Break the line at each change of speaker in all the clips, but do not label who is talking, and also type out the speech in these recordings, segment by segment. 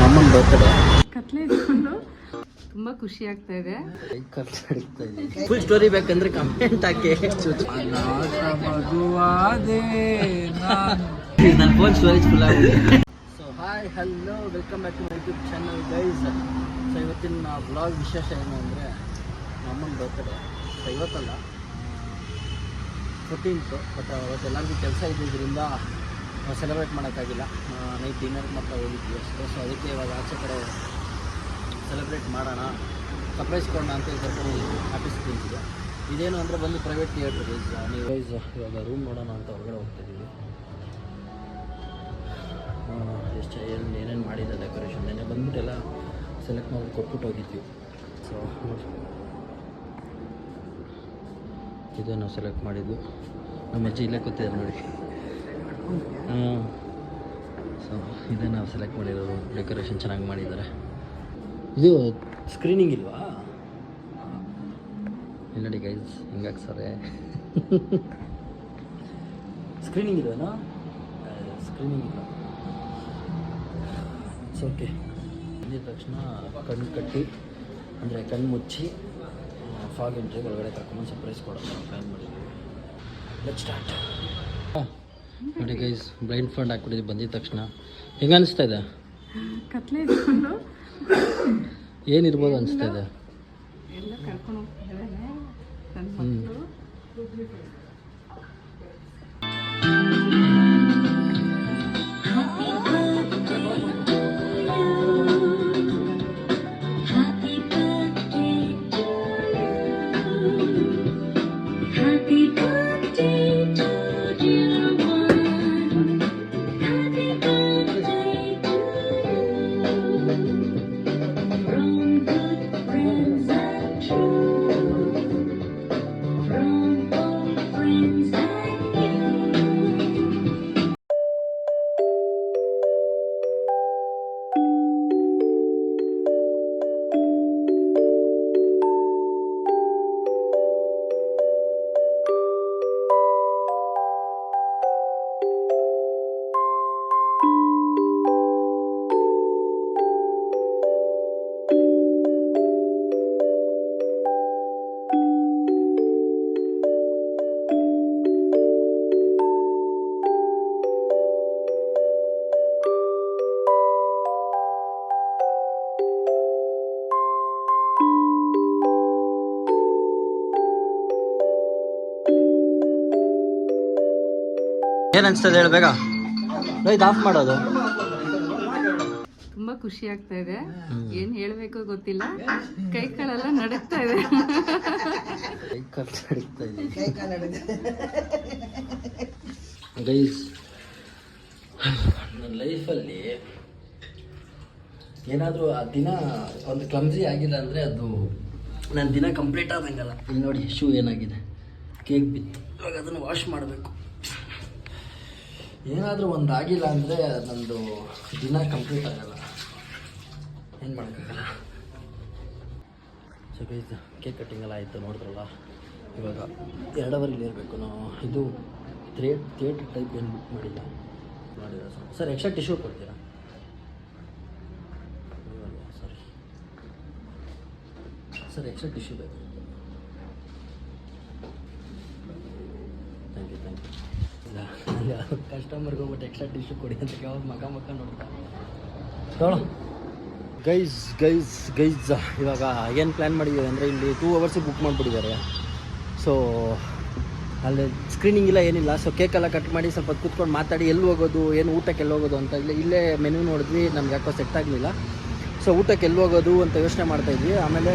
ಅಮ್ಮನ ಬರ್ತಡೆ
ಕತ್ಲೆ ಇಟ್ಕೊಂಡು ತುಂಬಾ ಖುಷಿ ಆಗ್ತಾ ಇದೆ.
ಫುಲ್ ಸ್ಟೋರಿ ಬೇಕಂದ್ರೆ ಕಮೆಂಟ್ ಹಾಕಿ. ನನ್ನ ಫೋನ್ ಸ್ಟೋರೇಜ್ ಫುಲ್ ಆಗಿದೆ. So hi hello welcome back to my YouTube channel guys. So ಇವತ್ತಿನ ವ್ಲಾಗ್ ವಿಶೇಷ ಏನು ಅಂದರೆ ಅಮ್ಮನ ಬರ್ತಡೆ. ಸೊ ಇವತ್ತಲ್ಲ 14th, ಬಟ್ ಅವತ್ತೆಲ್ಲರಿಗೂ ಕೆಲಸ ಇದ್ದಿದ್ದರಿಂದ ಸೆಲೆಬ್ರೇಟ್ ಮಾಡೋಕ್ಕಾಗಿಲ್ಲ. ನೈಟ್ ಡಿನ್ನರ್ಗೆ ಮಾತ್ರ ಹೋಗಿದ್ವಿ ಅಷ್ಟೇ. ಸೊ ಅದಕ್ಕೆ ಇವಾಗ ಆಚೆ ಕಡೆ ಸೆಲೆಬ್ರೇಟ್ ಮಾಡೋಣ, ಸರ್ಪ್ರೈಸ್ ಕೊಡೋಣ ಅಂತ ಕರ್ಕೊಂಡು ಆಫೀಸ್ ತಿಂತಿದೆ. ಇದೇನು ಅಂದರೆ ಬಂದು ಪ್ರೈವೇಟ್ ಥಿಯೇಟ್ರ್ ಗೈಸ್. ನೀವು ಗೈಸ್ ಇವಾಗ ರೂಮ್ ನೋಡೋಣ ಅಂತ ಹೊರಗಡೆ ಹೋಗ್ತಾಯಿದ್ದೀವಿ. ಎಷ್ಟು ಏನೇನು ಮಾಡಿದೆ ಡೆಕೋರೇಷನ್ ನೆನ್ನೆ ಬಂದ್ಬಿಟ್ಟೆಲ್ಲ ಸೆಲೆಕ್ಟ್ ಮಾಡಿ ಕೊಟ್ಬಿಟ್ಟು ಹೋಗಿದ್ವಿ. ಸೊ ಇದು ನಾವು ಸೆಲೆಕ್ಟ್ ಮಾಡಿದ್ದು. ನಮ್ಮ ಅಜ್ಜಿ ಇಲ್ಲೇ ಕೂತಿದ್ದಾರೆ ನೋಡಿ. ಸೊ ಇದೇ ನಾವು ಸೆಲೆಕ್ಟ್ ಮಾಡಿರೋದು. ಡೆಕೋರೇಷನ್ ಚೆನ್ನಾಗಿ ಮಾಡಿದ್ದಾರೆ. ಇದು ಸ್ಕ್ರೀನಿಂಗ್ ಇಲ್ವಾ? ಇಲ್ಲಿ ನೋಡಿ ಗೈಸ್ ಹಿಂಗೆ ಹಾಕ್ಸಾರೆ. ಸ್ಕ್ರೀನಿಂಗ್ ಇಲ್ವೇನೋ? ಸ್ಕ್ರೀನಿಂಗ್ ಇಲ್ಲ. It's okay. ಬಂದಿದ ತಕ್ಷಣ ಕಣ್ಣು ಕಟ್ಟಿ ಅಂದರೆ ಕಣ್ಣು ಮುಚ್ಚಿ ಫಾಗ್ ಎಂಟ್ರಿ ಒಳಗಡೆ ಕರ್ಕೊಂಡು ಸರ್ಪ್ರೈಸ್ ಕೊಡೋಣ ಪ್ಲ್ಯಾನ್ ಮಾಡಿದ್ವಿ. Let's start. ನೋಡಿ ಗೈಸ್ ಬ್ಲೈಂಡ್ ಫಂಡ್ ಹಾಕ್ಬಿಟ್ಟಿದ್ವಿ ಬಂದಿದ ತಕ್ಷಣ. ಹೆಂಗೆ ಅನಿಸ್ತಾ ಇದೆ?
ಕತ್ಲೆ ಇಟ್ಕೊಂಡು
ಏನಿರ್ಬೋದು ಅನಿಸ್ತಾ ಇದೆ?
ಎಲ್ಲ ಕರ್ಕೊಂಡು ಹೋಗ್ತಿದ್ದಾರೆ ನನ್ನ ಮಕ್ಕಳು.
ಏನು ಅನಿಸ್ತದೆ ಹೇಳಿ ಬೇಗ. ಇದು ಆಫ್ ಮಾಡೋದು.
ತುಂಬಾ ಖುಷಿ ಆಗ್ತಾ ಇದೆ. ಏನ್ ಹೇಳ್ಬೇಕು ಗೊತ್ತಿಲ್ಲ. ಕೈ ಕಾಲೆಲ್ಲ ನಡುಗ್ತಾ ಇದೆ.
ಗೈಸ್ ನನ್ನ ಲೈಫಲ್ಲಿ ಏನಾದರೂ ಆ ದಿನ ಒಂದು ಕ್ಲಮ್ಸಿ ಆಗಿದೆ ಅಂದರೆ ಅದು ನನ್ನ ದಿನ ಕಂಪ್ಲೀಟ್ ಆದಂಗಲ್ಲ. ಇಲ್ಲಿ ನೋಡಿ ಶೂ ಏನಾಗಿದೆ, ಕೇಕ್ ಬಿತ್ತು. ಇವಾಗ ಅದನ್ನು ವಾಶ್ ಮಾಡಬೇಕು. ಏನಾದರೂ ಒಂದು ಆಗಿಲ್ಲ ಅಂದರೆ ನನ್ನದು ದಿನ ಕಂಪ್ಲೀಟ್ ಆಗಲ್ಲ. ಏನು ಮಾಡೋಕ್ಕಾಗಲ್ಲ. ಸೊ ಗೈಸ್ ಕೇಕ್ ಕಟ್ಟಿಂಗ್ ಎಲ್ಲ ಆಯಿತು ನೋಡಿದ್ರಲ್ಲ. ಇವಾಗ 2 ಅವರಿಗೆ ಇರಬೇಕು ನಾವು. ಇದು ಥಿಯೇಟ್ರ್ ಟೈಪ್ ಏನು ಬುಕ್ ಮಾಡಿಲ್ಲ. ಮಾಡಿಲ್ಲ ಸರ್. ಎಕ್ಸ್ಟ್ರಾ ಟಿಶ್ಯೂ ಕೊಡ್ತೀರಾ? ಸಾರಿ ಸರ್, ಎಕ್ಸ್ಟ್ರಾ ಟಿಶ್ಯೂ ಬೇಕು. Thank you. ಕಸ್ಟಮರ್ಗೆ ಹೋಗ್ಬಿಟ್ಟು ಎಕ್ಸ್ಟ್ರಾ ಟಿಶ್ಯೂ ಕೊಡಿ ಅಂತ ಯಾವಾಗ ಮಕ್ಕ ನೋಡ್ತಾ ತೊಗೊಳ್ಳೋ. ಗೈಸ್ ಇವಾಗ ಏನು ಪ್ಲ್ಯಾನ್ ಮಾಡಿದ್ದೀವಿ ಅಂದರೆ ಇಲ್ಲಿ 2 ಅವರ್ಸಿಗೆ ಬುಕ್ ಮಾಡಿಬಿಟ್ಟಿದ್ದಾರೆ. ಸೊ ಅಲ್ಲಿ ಸ್ಕ್ರೀನಿಂಗ್ ಇಲ್ಲ ಏನಿಲ್ಲ. ಸೊ ಕೇಕೆಲ್ಲ ಕಟ್ ಮಾಡಿ ಸ್ವಲ್ಪ ಕೂತ್ಕೊಂಡು ಮಾತಾಡಿ ಎಲ್ಲಿ ಹೋಗೋದು, ಏನು ಊಟಕ್ಕೆ ಎಲ್ಲಿ ಹೋಗೋದು ಅಂತ ಇಲ್ಲೇ ಮೆನು ನೋಡಿದ್ವಿ. ನಮ್ಗೆ ಯಾಕೋ ಸೆಟ್ ಆಗಲಿಲ್ಲ. ಸೊ ಊಟಕ್ಕೆ ಎಲ್ಲಿ ಹೋಗೋದು ಅಂತ ಯೋಚನೆ ಮಾಡ್ತಾಯಿದ್ವಿ. ಆಮೇಲೆ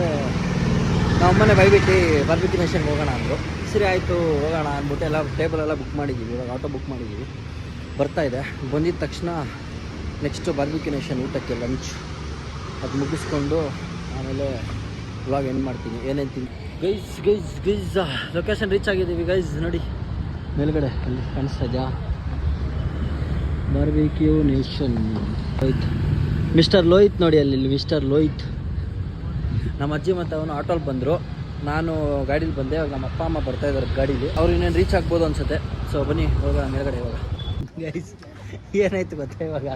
ನಾವು ಅಮ್ಮನೇ ಬೈಬಿಟ್ಟು ಬಾರ್ಬಿಕ್ಯೂ ನೇಷನ್ಗೆ ಹೋಗೋಣ ಅಂದರು. ಸರಿ ಆಯಿತು ಹೋಗೋಣ ಅಂದ್ಬಿಟ್ಟು ಎಲ್ಲ ಟೇಬಲೆಲ್ಲ ಬುಕ್ ಮಾಡಿದ್ದೀವಿ. ಇವಾಗ ಆಟೋ ಬುಕ್ ಮಾಡಿದ್ದೀವಿ, ಬರ್ತಾಯಿದೆ. ಬಂದಿದ್ದ ತಕ್ಷಣ ನೆಕ್ಸ್ಟು ಬಾರ್ಬಿಕ್ಯೂ ನೇಷನ್ ಊಟಕ್ಕೆ ಲಂಚ್ ಅದು ಮುಗಿಸ್ಕೊಂಡು ಆಮೇಲೆ ಇವಾಗ ಏನು ಮಾಡ್ತೀನಿ ಏನೇನು ತಿಂದು. ಗೈಸ್ ಲೊಕೇಶನ್ ರೀಚ್ ಆಗಿದ್ದೀವಿ ಗೈಸ್. ನೋಡಿ ಮೇಲ್ಗಡೆ ಅಲ್ಲಿ ಕಾಣಿಸ್ತಾ ಇದೆಯಾ Barbeque Nation. Lohit, mister Lohit ನೋಡಿ ಅಲ್ಲಿ ಮಿಸ್ಟರ್ ಲೋಹಿತ್. ನಮ್ಮ ಅಜ್ಜಿ ಮತ್ತು ಅವನು ಆಟೋಲ್ಲಿ ಬಂದರು, ನಾನು ಗಾಡೀಲಿ ಬಂದೆ. ಇವಾಗ ನಮ್ಮ ಅಪ್ಪ ಅಮ್ಮ ಬರ್ತಾಯಿದ್ದಾರೆ ಗಾಡೀಲಿ. ಅವ್ರು ಇನ್ನೇನು ರೀಚ್ ಆಗ್ಬೋದು ಅನ್ಸುತ್ತೆ. ಸೊ ಬನ್ನಿ ಹೋಗೋಣ ಮೇಲ್ಗಡೆ. ಇವಾಗ ಗೈಸ್ ಏನಾಯ್ತು ಗೊತ್ತಾ, ಇವಾಗ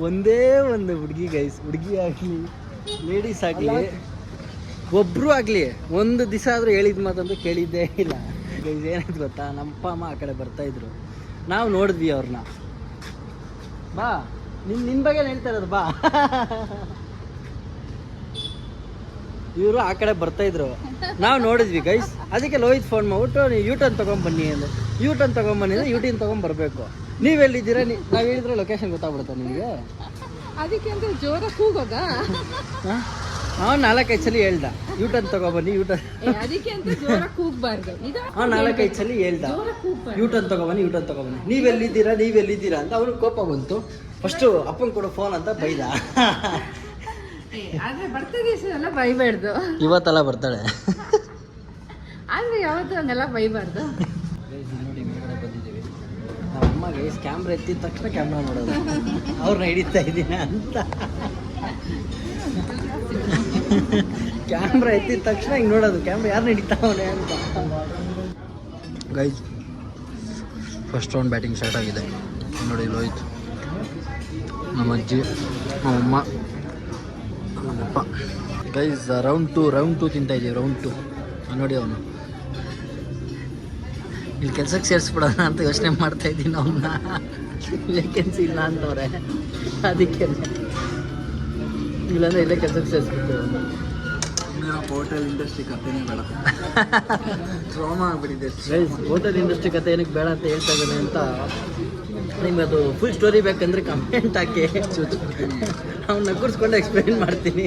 ಒಂದೇ ಒಂದು ಹುಡುಗಿ ಗೈಸ್, ಹುಡುಗಿ ಆಗಲಿ ಲೇಡೀಸ್ ಆಗಲಿ ಒಬ್ಬರು ಆಗಲಿ ಒಂದು ದಿವಸ ಆದರೂ ಹೇಳಿದ ಮಾತಂತೂ ಕೇಳಿದ್ದೇ ಇಲ್ಲ ಗೈಸ್. ಏನಾಯ್ತು ಗೊತ್ತಾ, ನಮ್ಮ ಅಪ್ಪ ಅಮ್ಮ ಆ ಕಡೆ ಬರ್ತಾಯಿದ್ರು, ನಾವು ನೋಡಿದ್ವಿ ಅವ್ರನ್ನ. ಬಾ ನಿನ್ನ ಬಗ್ಗೆ ಹೇಳ್ತಾ ಇರೋದು ಬಾ. ಇವರು ಆ ಕಡೆ ಬರ್ತಾಯಿದ್ರು, ನಾವು ನೋಡಿದ್ವಿ ಗೈಸ್. ಅದಕ್ಕೆ ಲೋಹಿತ್ ಫೋನ್ ಮಾಡ್ಬಿಟ್ಟು ನೀವು ಯೂಟರ್ನ್ ತೊಗೊಂಬನ್ನಿ ಅಂದರೆ ಯೂಟರ್ನ್ ತೊಗೊಂಬನ್ನಿ ಅಂದರೆ ಯೂಟರ್ನ್ ತೊಗೊಂಬರ್ಬೇಕು. ನೀವೆಲ್ಲಿದ್ದೀರಾ, ನಾವು ಹೇಳಿದ್ರೆ ಲೊಕೇಶನ್ ಗೊತ್ತಾಗ್ಬಿಡುತ್ತಾ ನಿಮಗೆ?
ಅದಕ್ಕೆ ಅಂತ ಜೋರ ಕೂಗೋದ?
ಅವ್ನು 4-5 ಸಲ ಹೇಳ್ದ ಯೂಟರ್ನ್ ತೊಗೊಬನ್ನಿ ಯೂಟರ್ನ್.
ಅದಕ್ಕೆ ಅಂತ ಜೋರ ಕೂಗ್ಬಾರ್ದು.
ಅವ್ನು 4-5 ಸಲ ಹೇಳ್ದ ಯೂಟರ್ನ್ ತೊಗೊಬನ್ನಿ ಯೂಟರ್ನ್ ತೊಗೊಬನ್ನಿ. ನೀವೆಲ್ಲಿದ್ದೀರಾ ಅಂತ ಅವ್ನಿಗೆ ಕೋಪ ಬಂತು. ಫಸ್ಟು ಅಪ್ಪನ ಕೊಡು ಫೋನ್ ಅಂತ ಬೈದ.
ಆದ್ರೆ ಬರ್ತದೆ ಎಲ್ಲ ಬೈಬಾರ್ದು.
ಇವತ್ತೆಲ್ಲ ಬರ್ತಾಳೆ
ಆದ್ರೆ ಯಾವತ್ತೂ ಹಂಗೆಲ್ಲ ಬೈಬಾರ್ದು.
ನೋಡಿ ಮೇಲ್ಗಡೆ ಬಂದಿದ್ದೀವಿ. ನಮ್ಮ ಅಮ್ಮ ಗೈಸ್ ಕ್ಯಾಮ್ರಾ ಎತ್ತಿದ ತಕ್ಷಣ ಕ್ಯಾಮ್ರಾ ನೋಡೋದು, ಅವ್ರನ್ನ ಹಿಡಿತಾ ಇದ್ದೀನಿ ಅಂತ. ಕ್ಯಾಮ್ರಾ ಎತ್ತಿದ ತಕ್ಷಣ ಹಿಂಗೆ ನೋಡೋದು, ಕ್ಯಾಮ್ರಾ ಯಾರನ್ನ ಹಿಡಿತಾವನೆ ಅಂತ. Guys first round batting start ಆಗಿದೆ ನೋಡಿ. ಲೋಹಿತ್, ನಮ್ಮ ಅಜ್ಜಿ, ನಮ್ಮಮ್ಮ, ನಮ್ಮಪ್ಪ. ಗೈಸ್ ರೌಂಡ್ ಟೂ ತಿಂತಾ ಇದ್ದೀವಿ. ರೌಂಡ್ 2 ನೋಡಿ. ಅವನು ಇಲ್ಲಿ ಕೆಲ್ಸಕ್ಕೆ ಸೇರಿಸ್ಬಿಡೋಣ ಅಂತ ಯೋಚನೆ ಮಾಡ್ತಾ ಇದ್ದೀನಿ. ಅವನ್ನ ವೇಕೆನ್ಸಿ ಇಲ್ಲ ಅಂತವ್ರೆ, ಅದಕ್ಕೆ ಇಲ್ಲಾಂದ್ರೆ ಇಲ್ಲೇ ಕೆಲ್ಸಕ್ಕೆ ಸೇರಿಸ್ಬಿಡ್ತೇವೆ.
ಹೋಟೆಲ್ ಇಂಡಸ್ಟ್ರಿ ಕಥೆನೇ ಬೇಡ, ಟ್ರಾಮಾ ಆಗ್ಬಿಟ್ಟಿದೆ.
ಗೈಸ್ ಹೋಟೆಲ್ ಇಂಡಸ್ಟ್ರಿ ಕತೆ ಏನಕ್ಕೆ ಬೇಡ ಅಂತ ಹೇಳ್ತಾ ಇದ್ದಾನೆ ಅಂತ ನಿಮ್ಗೆ ಅದು ಫುಲ್ ಸ್ಟೋರಿ ಬೇಕಂದ್ರೆ ಕಮೆಂಟ್ ಹಾಕಿ, ಅವ್ನ ಕೂರಿಸ್ಕೊಂಡು ಎಕ್ಸ್ಪ್ಲೈನ್ ಮಾಡ್ತೀನಿ.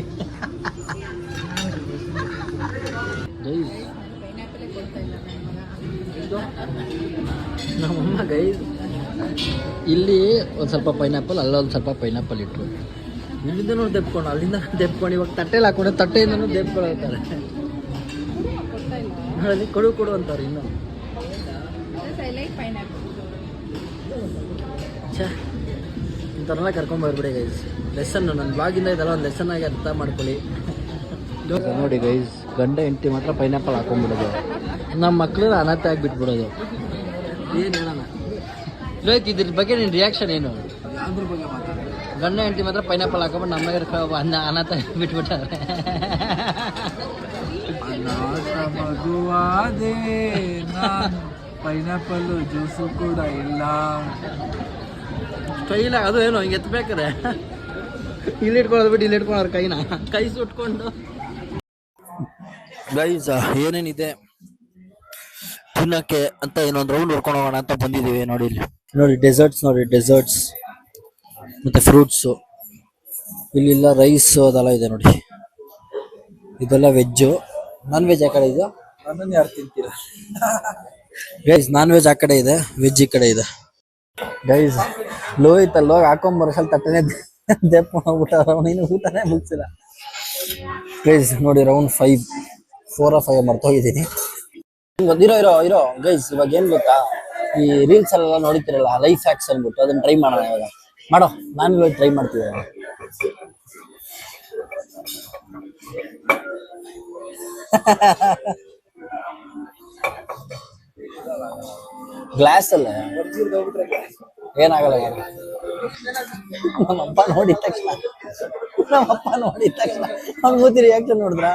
ಗೈಸ್ ನಮ್ಮಮ್ಮ ಗೈಸ್ ಇಲ್ಲಿ ಒಂದು ಸ್ವಲ್ಪ ಪೈನಾಪಲ್, ಅಲ್ಲೊಂದು ಸ್ವಲ್ಪ ಪೈನಾಪಲ್ ಇಟ್ಟರು. ಇಲ್ಲಿಂದನೂ ದೆಪ್ಕೊಂಡು ಅಲ್ಲಿಂದ ದೆಪ್ಕೊಂಡು ಇವಾಗ ತಟ್ಟೆಲಿ ಹಾಕೊಂಡು ತಟ್ಟೆಯಿಂದನೂ ದೆಪ್ಕೊಳ್ತಾರೆ. ಅಲ್ಲಿ ಕೊಡು ಅಂತಾರೆ. ಇನ್ನು ಛೇ ಇಂಥವ್ರನ್ನ ಕರ್ಕೊಂಬರ್ಬಿಡಿ ಗೈಸ್. ಲೆಸನ್ನು ನನ್ನ ಬ್ಲಾಗಿಂದ ಇದೆಲ್ಲ ಒಂದು ಲೆಸನ್ ಆಗಿ ಅರ್ಥ ಮಾಡ್ಕೊಳ್ಳಿ. ನೋಡಿ ಗೈಸ್, ಗಂಡ ಹೆಂಡತಿ ಮಾತ್ರ ಪೈನಾಪಲ್ ಹಾಕೊಂಡ್ಬಿಡೋದು, ನಮ್ಮ ಮಕ್ಕಳು ಅನಾಥ ಆಗಿಬಿಟ್ಬಿಡೋದು. ಏನು ಹೇಳೋಣ ಲೋಹಿತ್, ಇದ್ರ ಬಗ್ಗೆ ನಿನ್ನ ರಿಯಾಕ್ಷನ್ ಏನು?
ಅದ್ರ ಬಗ್ಗೆ ಮಾತಾಡ.
ಗಂಡ ಹೆಂಡತಿ ಮಾತ್ರ ಪೈನಾಪಲ್ ಹಾಕೊಂಡ್ಬಿಟ್ಟು ನಮಗೆ ಅನಾಥ ಬಿಟ್ಬಿಟ್ಟಾರೆ.
ಮಗುವಾದೆ ನಾನು, ಪೈನಾಪಲ್ ಜ್ಯೂಸು ಕೂಡ ಇಲ್ಲ.
ಕೈಲ ಅದು ಏನು ಹಿಂಗೆ ಎತ್ತಬೇಕಾರೆ ಇಲ್ಲಿ ಇಟ್ಕೊಳ್ಳೋದು ಬಿಟ್ಟು ಇಲ್ಲಿ ಇಟ್ಕೊಳ್ಳೋರು ಕೈನ, ಕೈ ಸುಟ್ಕೊಂಡು. ಗೈಸ್ ಏನೇನಿದೆ ತಿನ್ನಕ್ಕೆ ಅಂತ ಇನ್ನೊಂದು ರೌಂಡ್ ಹೊರ್ಕೊಂಡು ಹೋಗೋಣ ಅಂತ ಬಂದಿದ್ದೀವಿ. ನೋಡಿ ಇಲ್ಲಿ ನೋಡಿ ಡೆಸರ್ಟ್ಸ್ ಮತ್ತೆ ಫ್ರೂಟ್ಸು. ಇಲ್ಲಿಲ್ಲ ರೈಸ್ ಅದೆಲ್ಲ ಇದೆ ನೋಡಿ. ಇದೆಲ್ಲ ವೆಜ್ಜು. ನಾನ್ ವೆಜ್ ಆ ಕಡೆ ಇದೆ.
ನನ್ನನ್ನು ಯಾರು ತಿಂತೀರ
ಗೈಸ್? ನಾನ್ ವೆಜ್ ಆ ಕಡೆ ಇದೆ, ವೆಜ್ ಈ ಕಡೆ ಇದೆ. ಗೈಸ್ ಲೋಹಿತ್ ಅಲ್ಲಿ ಹೋಗಿ ಹಾಕೊಂಬರೋಸಲ್ ತಟ್ಟನೆ ದೆಪ್ಪ ಹೋಗ್ಬಿಟ್ಟ, ನೀನು ಊಟನೇ ಮುಗಿಸಿಲ್ಲ. ಗೈಸ್ ನೋಡಿ ರೌಂಡ್ 4 or 5 ಮರ್ತೋಗಿದ್ದೀನಿ. ಇರೋ ಗೈಸ್, ಇವಾಗ ಏನ್ ಗೊತ್ತಾ, ಈ ರೀಲ್ಸ್ ಅಲ್ಲೆಲ್ಲ ನೋಡಿತಿರಲ್ಲ ಲೈಫ್ ಹ್ಯಾಕ್ಸ್ ಅಂದ್ಬಿಟ್ಟು, ಅದನ್ನ ಟ್ರೈ ಮಾಡೋಣ. ಇವಾಗ ಮಾಡೋ, ನಾನು ಇವಾಗ ಟ್ರೈ ಮಾಡ್ತೀವಿ. ಗ್ಲಾಸ್ ಅಲ್ಲ ಏನಾಗಲ್ಲ. ನಮ್ಮಪ್ಪ ನೋಡಿದ ತಕ್ಷಣ ಅವ್ನು ಮೂತಿ ರಿಯಾಕ್ಷನ್ ನೋಡಿದ್ರ.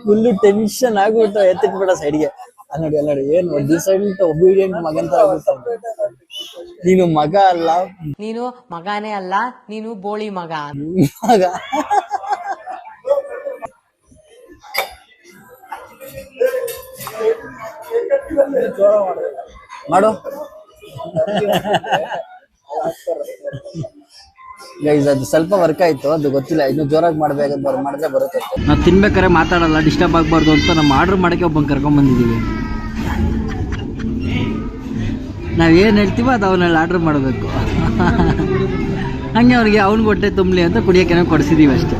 ಫುಲ್ ಟೆನ್ಷನ್ ಆಗ್ಬಿಟ್ಟು ಎತ್ತಿಟ್ಬಿಡ ಸೈಡ್ಗೆ. ನೋಡಿ ಏನು ಡಿಸೆಂಟ್ ಒಬಿಡಿಯಂಟ್ ಮಗನ್ ತರ ಆಗ್ಬಿಟ್ಟ. ನೀನು ಮಗ ಅಲ್ಲ,
ನೀನು ಮಗನೇ ಅಲ್ಲ, ನೀನು ಬೋಳಿ ಮಗ.
ಮಾಡು ಗೈಸ್. ಅದು ಸ್ವಲ್ಪ ವರ್ಕ್ ಆಯ್ತು, ಅದು ಗೊತ್ತಿಲ್ಲ, ಇನ್ನು ಜೋರಾಗಿ ಮಾಡಿದ್ರೆ ಬರುತ್ತೆ. ನಾವು ತಿನ್ಬೇಕಾದ್ರೆ ಮಾತಾಡಲ್ಲ, ಡಿಸ್ಟರ್ಬ್ ಆಗಬಾರ್ದು ಅಂತ ನಮ್ಮ ಆರ್ಡರ್ ಮಾಡೋಕ್ಕೆ ಒಬ್ಬಂಗೆ ಕರ್ಕೊಂಡ್ ಬಂದಿದ್ದೀವಿ. ನಾವೇನು ಹೇಳ್ತೀವೋ ಅದು ಅವನಲ್ಲಿ ಆರ್ಡರ್ ಮಾಡಬೇಕು. ಹಂಗೆ ಅವ್ನಿಗೆ ಹೊಟ್ಟೆ ತುಂಬಲಿ ಅಂತ ಕುಡಿಯೋಕೆ ಕೊಡಿಸಿದೀವಿ ಅಷ್ಟೇ.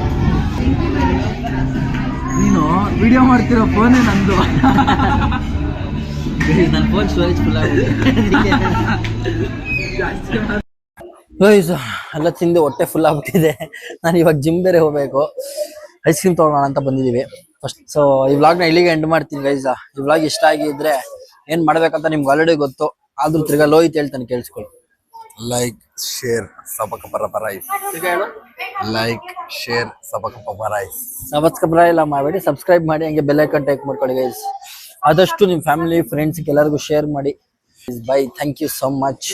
ನೀನು ವಿಡಿಯೋ ಮಾಡ್ತಿರೋ ಫೋನೇ ನಂದು.
ನನ್ನ ಫೋನ್ ಸ್ಟೋರೇಜ್ ಫುಲ್ ಆಗಿದೆ. ಎಲ್ಲ ತಿಂದು ಹೊಟ್ಟೆ ಫುಲ್ ಆಗ್ಬಿಟ್ಟಿದೆ. ನಾನು ಇವಾಗ ಜಿಮ್ ಬೇರೆ ಹೋಗ್ಬೇಕು. ಐಸ್ ಕ್ರೀಮ್ ತೊಗೊಳ್ಳೋಣ ಅಂತ ಬಂದಿದ್ದೀವಿ. ಫಸ್ಟ್ ಸೊ ಈ ವ್ಲಾಗ್ನ ಇಲ್ಲಿಗೆ ಎಂಡ್ ಮಾಡ್ತೀನಿ ಗೈಸ್. ಈ ವ್ಲಾಗ್ ಇಷ್ಟ ಆಗಿದ್ರೆ ಏನ್ ಮಾಡ್ಬೇಕಂತ ನಿಮ್ಗೆ ಆಲ್ರೆಡಿ ಗೊತ್ತು. ಆದ್ರೂ ತಿರ್ಗಾ ಲೋಹಿತ್ ಹೇಳ್ತಾನೆ ಕೇಳಿಸ್ಕೊಳ್ಳಿ.
Like share subscribe. Like share subscribe.
Subscribe ಎಲ್ಲ ಮಾಡಬೇಡಿ, ಸಬ್ಸ್ಕ್ರೈಬ್ ಮಾಡಿ, ಹಂಗೆ ಬೆಲ್ ಐಕಾನ್ ಟೈಪ್ ಮಾಡ್ಕೊಳ್ಳಿ ಗೈಸ್. ಆದಷ್ಟು ನಿಮ್ಮ ಫ್ಯಾಮಿಲಿ ಫ್ರೆಂಡ್ಸ್ಗೆ ಎಲ್ಲರಿಗೂ ಶೇರ್ ಮಾಡಿ. Bye, thank you so much.